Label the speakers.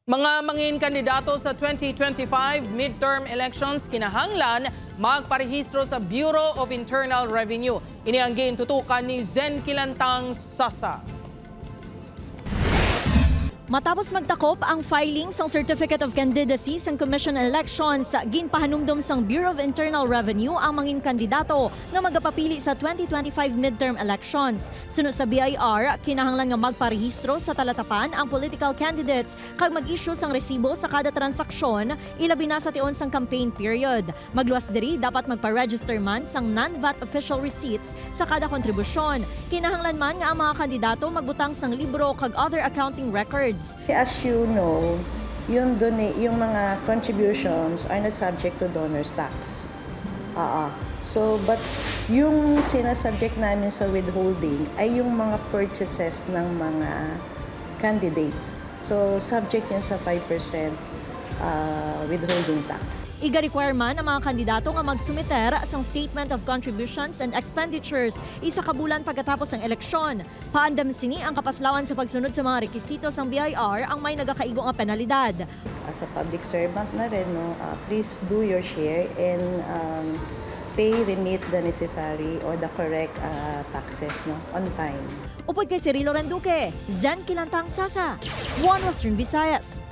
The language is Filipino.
Speaker 1: Mga mangin kandidato sa 2025 midterm elections kinahanglan magparehistro sa Bureau of Internal Revenue. Ini ang gintutukan ni Zen Kilantang Sasa.
Speaker 2: Matapos magtakop ang filing sang Certificate of Candidacy sang Commission on Elections, ginpahanumdum sang Bureau of Internal Revenue ang mangin kandidato nga magapapili sa 2025 midterm elections. Sunod sa BIR, kinahanglan nga magparehistro sa talatapan ang political candidates kag mag-issue sang resibo sa kada transaksyon, ilabi na sa tion sang campaign period. Magluwas diri dapat magpa-register man sang non-VAT official receipts sa kada kontribusyon. Kinahanglan man nga ang mga kandidato magbutang sang libro kag other accounting records.
Speaker 3: As you know, yung mga contributions are not subject to donor's tax. But yung sinasubject namin sa withholding ay yung mga purchases ng mga candidates. So, subject yan sa 5% withholding tax.
Speaker 2: Iga-require man ang mga kandidato nga magsumiter sang Statement of Contributions and Expenditures isa kabulan pagkatapos ng eleksyon. Paandam sini ang kapaslawan sa pagsunod sa mga rekisitos ng BIR ang may nagakaigo nga penalidad.
Speaker 3: As a public servant na rin, please do your share and remit the necessary or the correct taxes on time.
Speaker 2: Upod kay Cirilo Renduque, Zen Kilantang Sasa, One Western Visayas.